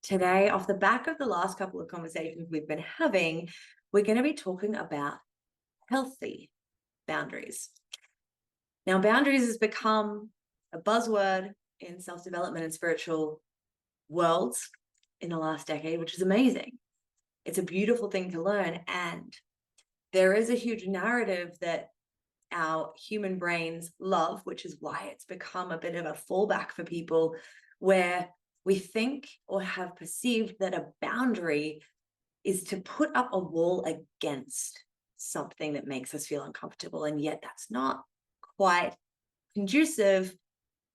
Today, off the back of the last couple of conversations we've been having, we're going to be talking about healthy boundaries. Now, boundaries has become a buzzword in self-development and spiritual worlds in the last decade, which is amazing. It's a beautiful thing to learn. And there is a huge narrative that our human brains love, which is why it's become a bit of a fallback for people, where we think or have perceived that a boundary is to put up a wall against something that makes us feel uncomfortable. And yet that's not quite conducive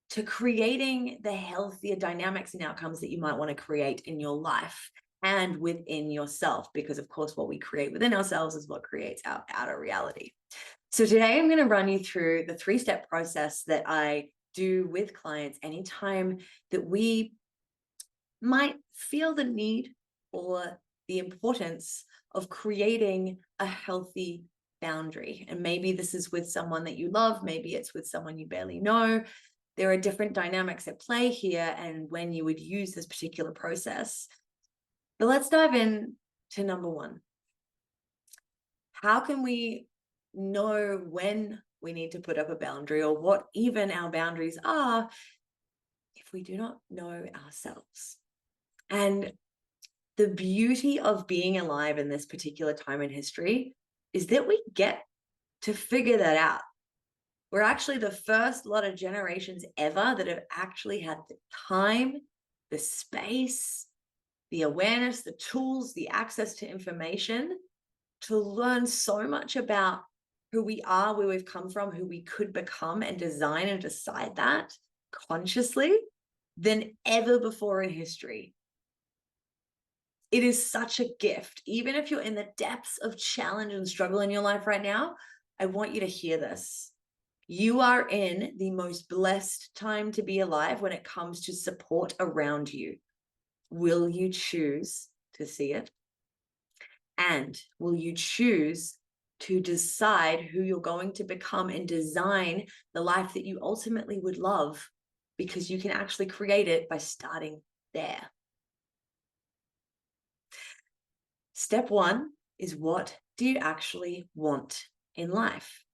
to creating the healthier dynamics and outcomes that you might want to create in your life and within yourself, because of course what we create within ourselves is what creates our outer reality. So today I'm going to run you through the 3-step process that I do with clients anytime that we might feel the need or the importance of creating a healthy boundary. And maybe this is with someone that you love, maybe it's with someone you barely know. There are different dynamics at play here and when you would use this particular process. But let's dive in to number 1. How can we know when we need to put up a boundary or what even our boundaries are if we do not know ourselves? And the beauty of being alive in this particular time in history is that we get to figure that out. We're actually the first lot of generations ever that have actually had the time, the space, the awareness, the tools, the access to information to learn so much about who we are, where we've come from, who we could become, and design and decide that consciously than ever before in history. It is such a gift. Even if you're in the depths of challenge and struggle in your life right now, I want you to hear this. You are in the most blessed time to be alive when it comes to support around you. Will you choose to see it? And will you choose to decide who you're going to become and design the life that you ultimately would love? Because you can actually create it by starting there. Step 1 is, what do you actually want in life,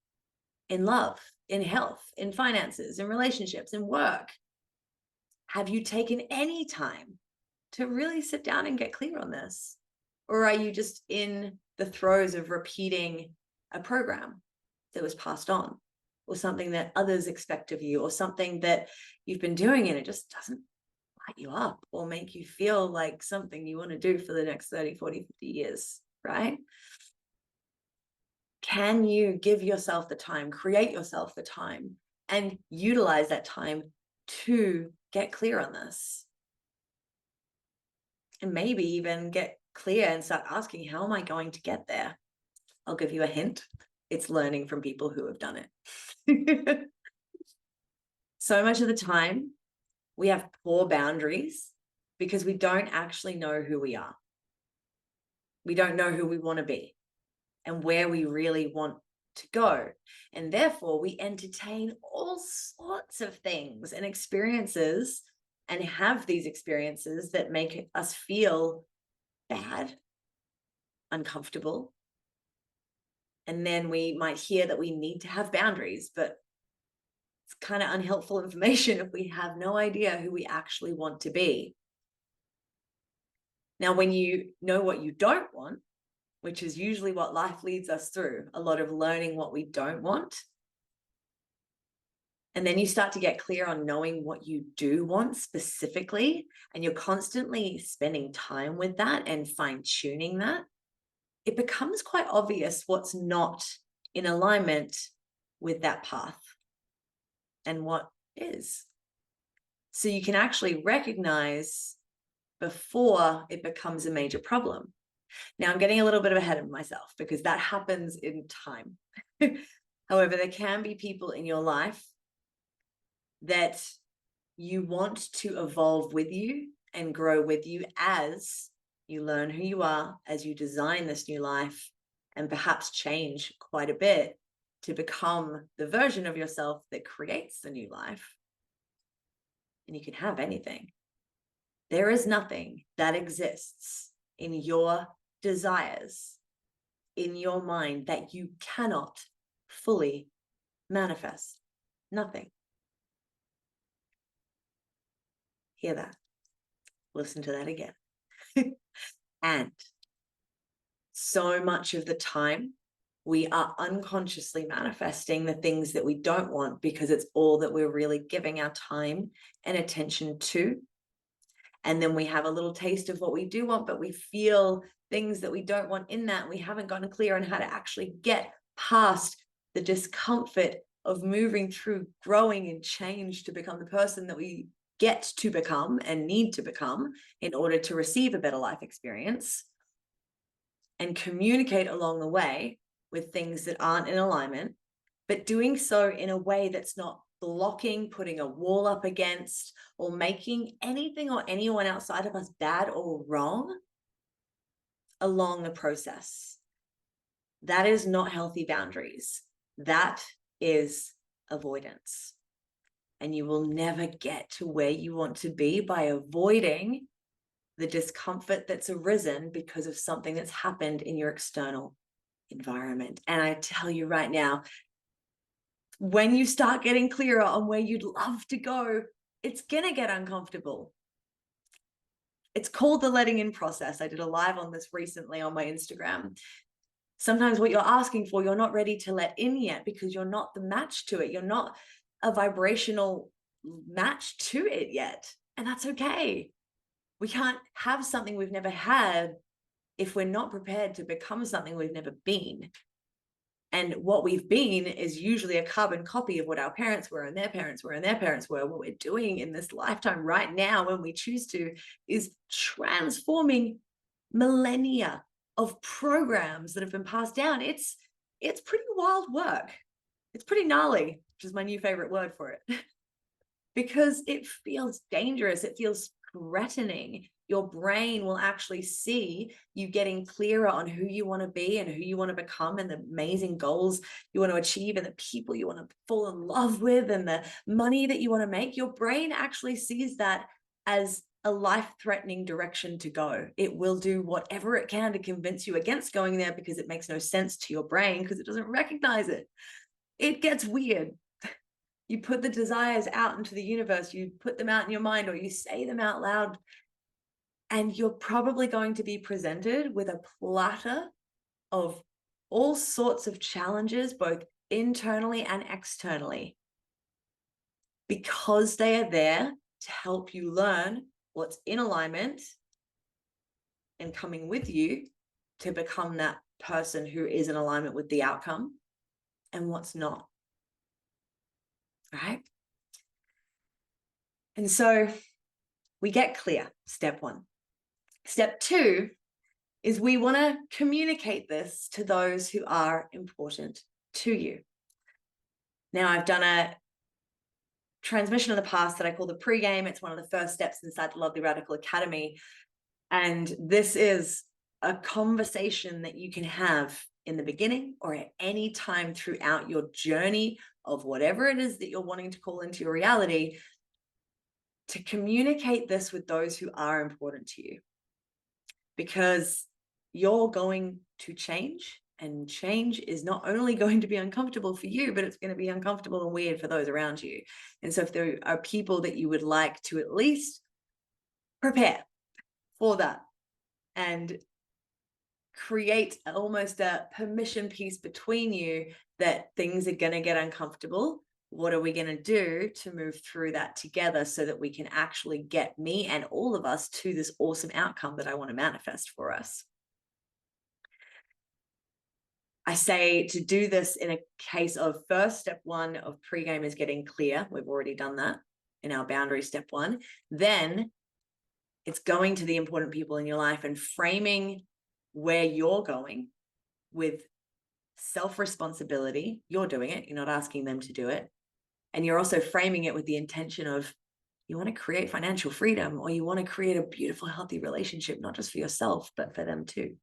in love, in health, in finances, in relationships, in work? Have you taken any time to really sit down and get clear on this? Or are you just in the throes of repeating a program that was passed on, or something that others expect of you, or something that you've been doing and it just doesn't light you up or make you feel like something you want to do for the next 30, 40, 50 years, right? Can you give yourself the time, create yourself the time, and utilize that time to get clear on this? And maybe even get clear and start asking, how am I going to get there? I'll give you a hint. It's learning from people who have done it. So much of the time, we have poor boundaries because we don't actually know who we are. We don't know who we want to be and where we really want to go. And therefore, we entertain all sorts of things and experiences and have these experiences that make us feel bad, uncomfortable. And then we might hear that we need to have boundaries, but it's kind of unhelpful information if we have no idea who we actually want to be. Now, when you know what you don't want, which is usually what life leads us through, a lot of learning what we don't want, and then you start to get clear on knowing what you do want specifically, and you're constantly spending time with that and fine-tuning that, it becomes quite obvious what's not in alignment with that path and what is. So you can actually recognize before it becomes a major problem. Now, I'm getting a little bit ahead of myself because that happens in time. However, there can be people in your life that you want to evolve with you and grow with you as you learn who you are, as you design this new life, and perhaps change quite a bit to become the version of yourself that creates the new life. And you can have anything. There is nothing that exists in your desires, in your mind, that you cannot fully manifest. Nothing. Hear that. Listen to that again. And so much of the time, we are unconsciously manifesting the things that we don't want because it's all that we're really giving our time and attention to. And then we have a little taste of what we do want, but we feel things that we don't want in that. We haven't gotten clear on how to actually get past the discomfort of moving through growing and change to become the person that we get to become and need to become in order to receive a better life experience, and communicate along the way with things that aren't in alignment, but doing so in a way that's not blocking, putting a wall up against, or making anything or anyone outside of us bad or wrong along the process. That is not healthy boundaries. That is avoidance. And you will never get to where you want to be by avoiding the discomfort that's arisen because of something that's happened in your external environment. And I tell you right now, when you start getting clearer on where you'd love to go, it's gonna get uncomfortable. It's called the letting in process. I did a live on this recently on my Instagram. Sometimes what you're asking for, you're not ready to let in yet because you're not the match to it. You're not a vibrational match to it yet. And that's okay. We can't have something we've never had if we're not prepared to become something we've never been. And what we've been is usually a carbon copy of what our parents were and their parents were and their parents were. What we're doing in this lifetime right now, when we choose to, is transforming millennia of programs that have been passed down. It's pretty wild work. It's pretty gnarly, which is my new favorite word for it. Because it feels dangerous. It feels threatening. Your brain will actually see you getting clearer on who you want to be and who you want to become and the amazing goals you want to achieve and the people you want to fall in love with and the money that you want to make. Your brain actually sees that as a life-threatening direction to go. It will do whatever it can to convince you against going there because it makes no sense to your brain because it doesn't recognize it. It gets weird. You put the desires out into the universe, you put them out in your mind, or you say them out loud, and you're probably going to be presented with a platter of all sorts of challenges, both internally and externally, because they are there to help you learn what's in alignment and coming with you to become that person who is in alignment with the outcome and what's not. Right? And so we get clear, step one. Step two is we want to communicate this to those who are important to you. Now, I've done a transmission in the past that I call the pregame. It's one of the first steps inside the Lovely Radical Academy. And this is a conversation that you can have in the beginning or at any time throughout your journey of whatever it is that you're wanting to call into your reality, to communicate this with those who are important to you. Because you're going to change, and change is not only going to be uncomfortable for you, but it's going to be uncomfortable and weird for those around you. And so if there are people that you would like to at least prepare for that and create almost a permission piece between you that things are going to get uncomfortable, what are we going to do to move through that together so that we can actually get me and all of us to this awesome outcome that I want to manifest for us? I say to do this in a case of first step one of pregame is getting clear. We've already done that in our boundary step one. Then it's going to the important people in your life and framing where you're going with self-responsibility. You're doing it. You're not asking them to do it. And you're also framing it with the intention of you want to create financial freedom, or you want to create a beautiful, healthy relationship, not just for yourself, but for them too.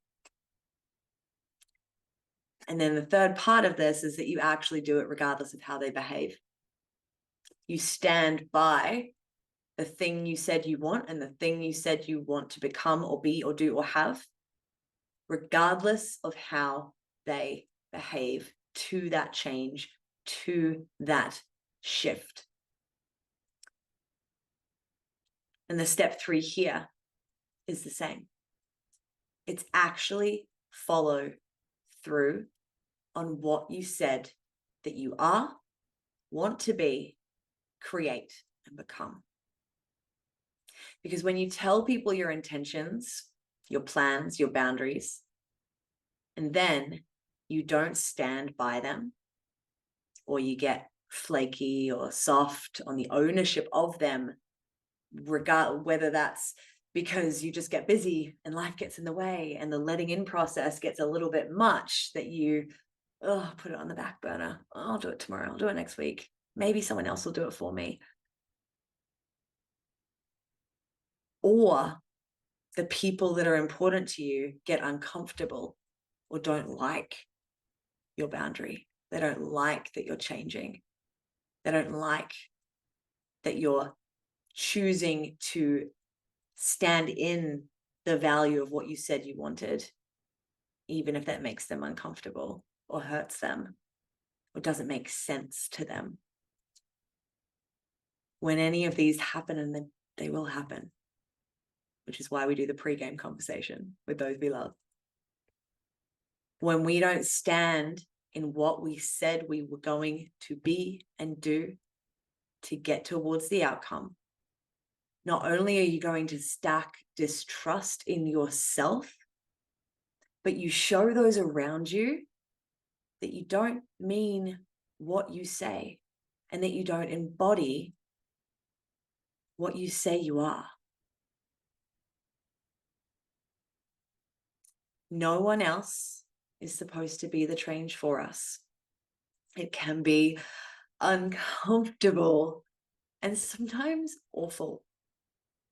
And then the third part of this is that you actually do it regardless of how they behave. You stand by the thing you said you want and the thing you said you want to become or be or do or have, regardless of how they behave to that change, to that shift. And the step 3 here is the same. It's actually follow through on what you said that you are, want to be, create, and become. Because when you tell people your intentions, your plans, your boundaries, and then you don't stand by them, or you get flaky or soft on the ownership of them, whether that's because you just get busy and life gets in the way and the letting in process gets a little bit much, that you put it on the back burner. I'll do it tomorrow. I'll do it next week. Maybe someone else will do it for me. Or the people that are important to you get uncomfortable or don't like your boundary. They don't like that you're changing. They don't like that you're choosing to stand in the value of what you said you wanted, even if that makes them uncomfortable or hurts them or doesn't make sense to them. When any of these happen, and then they will happen, which is why we do the pre-game conversation with those we love. When we don't stand in what we said we were going to be and do to get towards the outcome, not only are you going to stack distrust in yourself, but you show those around you that you don't mean what you say and that you don't embody what you say you are. No one else is supposed to be the change for us. It can be uncomfortable and sometimes awful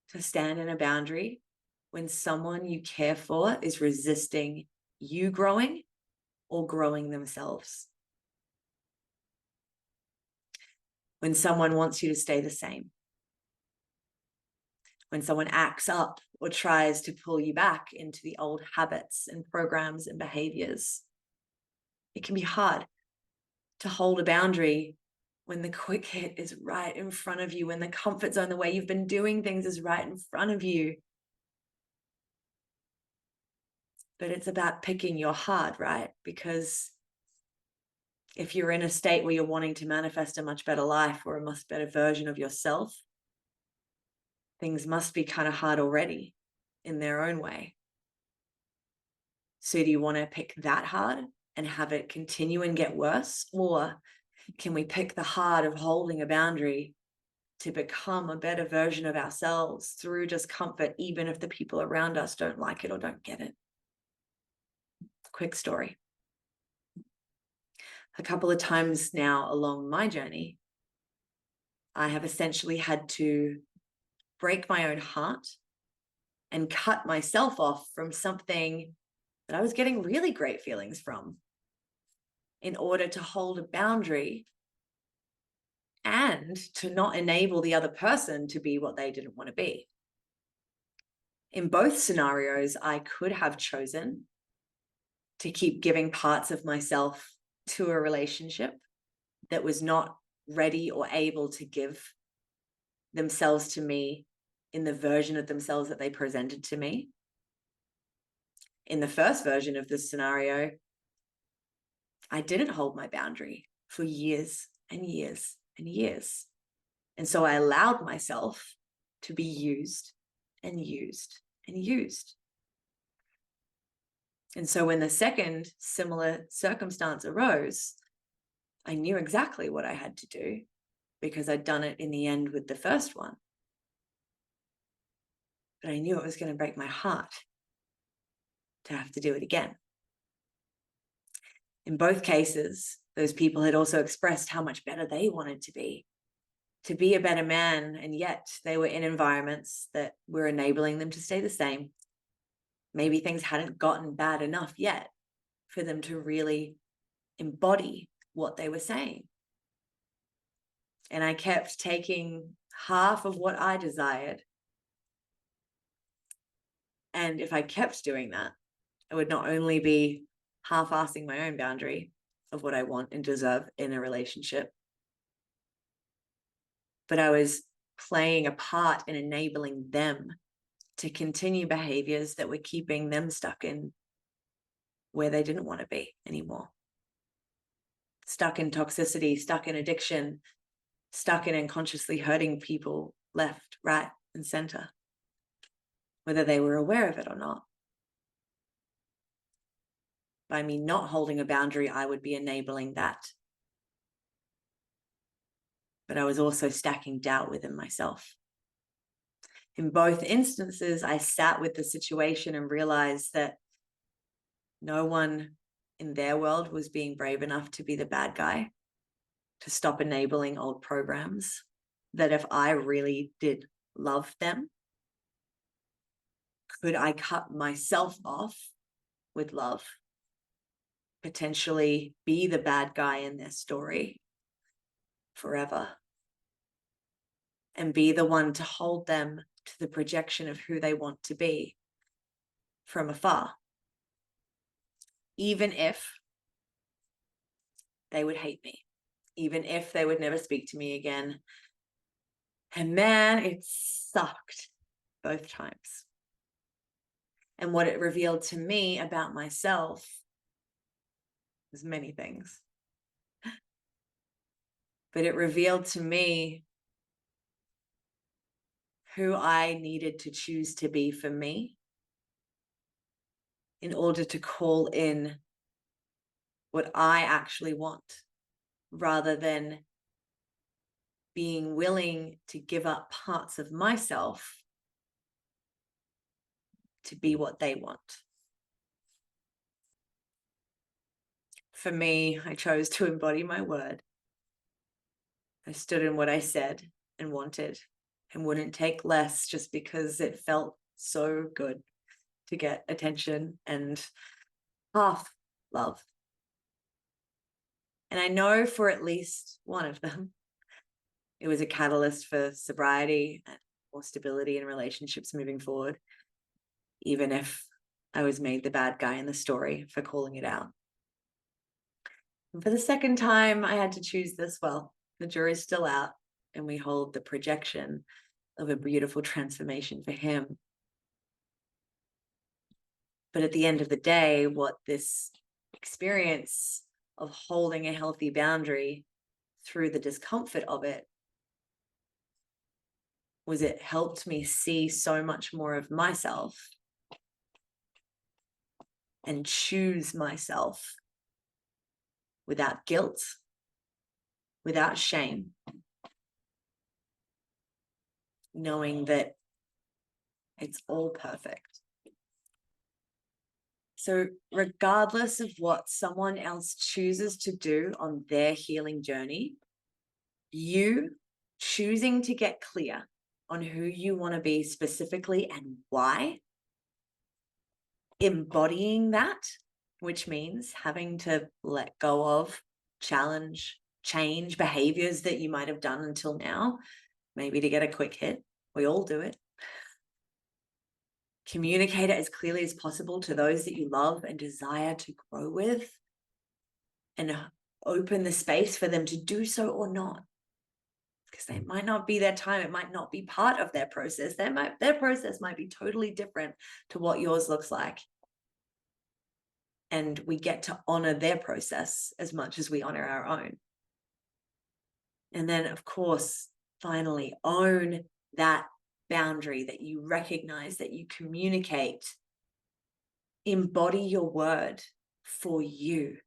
to stand in a boundary when someone you care for is resisting you growing or growing themselves. When someone wants you to stay the same. When someone acts up or tries to pull you back into the old habits and programs and behaviors. It can be hard to hold a boundary when the quick hit is right in front of you, when the comfort zone, the way you've been doing things, is right in front of you. But it's about picking your heart, right? Because if you're in a state where you're wanting to manifest a much better life or a much better version of yourself, things must be kind of hard already in their own way. So do you want to pick that hard and have it continue and get worse? Or can we pick the hard of holding a boundary to become a better version of ourselves through discomfort, even if the people around us don't like it or don't get it? Quick story. A couple of times now along my journey, I have essentially had to break my own heart and cut myself off from something that I was getting really great feelings from in order to hold a boundary and to not enable the other person to be what they didn't want to be. In both scenarios, I could have chosen to keep giving parts of myself to a relationship that was not ready or able to give themselves to me in the version of themselves that they presented to me. In the first version of this scenario, I didn't hold my boundary for years and years and years. And so I allowed myself to be used and used and used. And so when the second similar circumstance arose, I knew exactly what I had to do because I'd done it in the end with the first one. But I knew it was going to break my heart to have to do it again. In both cases, those people had also expressed how much better they wanted to be a better man, and yet they were in environments that were enabling them to stay the same. Maybe things hadn't gotten bad enough yet for them to really embody what they were saying. And I kept taking half of what I desired. And if I kept doing that, I would not only be half-assing my own boundary of what I want and deserve in a relationship, but I was playing a part in enabling them to continue behaviors that were keeping them stuck in where they didn't want to be anymore. Stuck in toxicity, stuck in addiction, stuck in unconsciously hurting people left, right, and center, whether they were aware of it or not. By me not holding a boundary, I would be enabling that. But I was also stacking doubt within myself. In both instances, I sat with the situation and realized that no one in their world was being brave enough to be the bad guy, to stop enabling old programs, that if I really did love them, could I cut myself off with love, potentially be the bad guy in their story forever, and be the one to hold them to the projection of who they want to be from afar, even if they would hate me, even if they would never speak to me again. And man, it sucked both times. And what it revealed to me about myself was many things. But it revealed to me who I needed to choose to be for me in order to call in what I actually want, rather than being willing to give up parts of myself to be what they want. For me, I chose to embody my word. I stood in what I said and wanted, and wouldn't take less just because it felt so good to get attention and half love. And I know for at least one of them, it was a catalyst for sobriety and more stability in relationships moving forward, even if I was made the bad guy in the story for calling it out. And for the second time, I had to choose this. Well, the jury's still out, and we hold the projection of a beautiful transformation for him. But at the end of the day, what this experience of holding a healthy boundary through the discomfort of it was, it helped me see so much more of myself and choose myself without guilt, without shame, knowing that it's all perfect. So regardless of what someone else chooses to do on their healing journey, you choosing to get clear on who you want to be specifically and why, embodying that, which means having to let go of, challenge, change behaviors that you might have done until now, maybe to get a quick hit. We all do it. Communicate it as clearly as possible to those that you love and desire to grow with, and open the space for them to do so or not, because they might not be their time. It might not be part of their process. Their process might be totally different to what yours looks like. And we get to honor their process as much as we honor our own. And then, of course, finally, own that boundary that you recognize, that you communicate. Embody your word for you.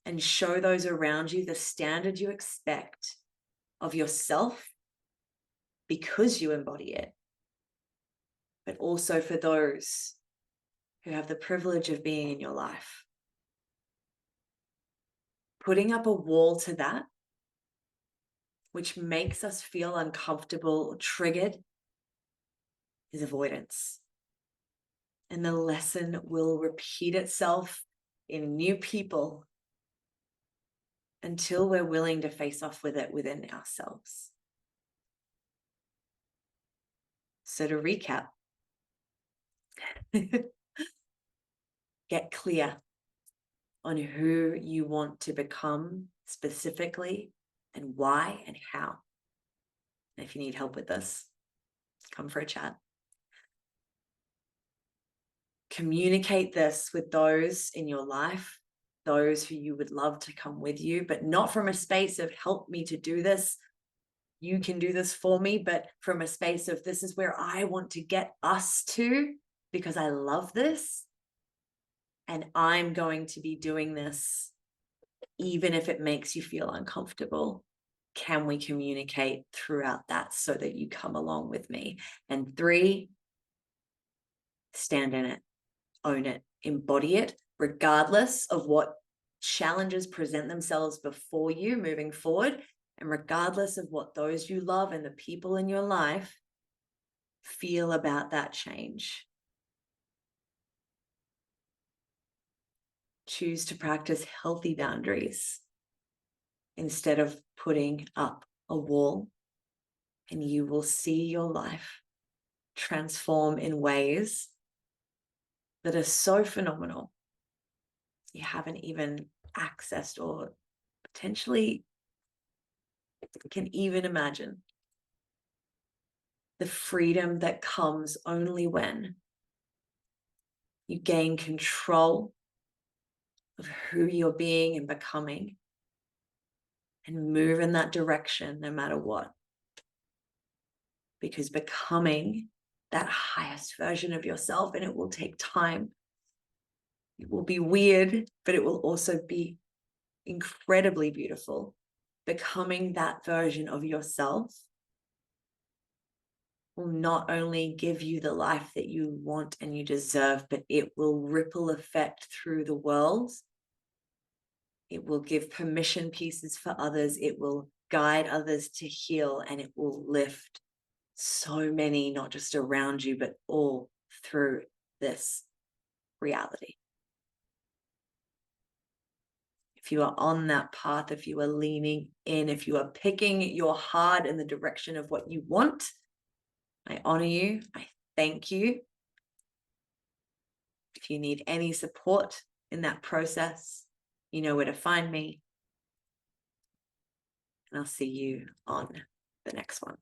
And show those around you the standard you expect of yourself because you embody it. But also for those who have the privilege of being in your life. Putting up a wall to that, which makes us feel uncomfortable or triggered, is avoidance. And the lesson will repeat itself in new people until we're willing to face off with it within ourselves. So to recap, get clear on who you want to become specifically and why and how. And if you need help with this, come for a chat. Communicate this with those in your life, those who you would love to come with you, but not from a space of help me to do this. You can do this for me, but from a space of this is where I want to get us to because I love this. And I'm going to be doing this, even if it makes you feel uncomfortable. Can we communicate throughout that so that you come along with me? And 3, stand in it, own it, embody it, regardless of what challenges present themselves before you moving forward, and regardless of what those you love and the people in your life feel about that change. Choose to practice healthy boundaries instead of putting up a wall, and you will see your life transform in ways that are so phenomenal you haven't even accessed or potentially can even imagine. The freedom that comes only when you gain control of who you're being and becoming and move in that direction no matter what. Because becoming that highest version of yourself, and it will take time. It will be weird, but it will also be incredibly beautiful. Becoming that version of yourself will not only give you the life that you want and you deserve, but it will ripple effect through the world. It will give permission pieces for others. It will guide others to heal, and it will lift so many, not just around you, but all through this reality. If you are on that path, if you are leaning in, if you are picking your heart in the direction of what you want, I honor you. I thank you. If you need any support in that process, you know where to find me. And I'll see you on the next one.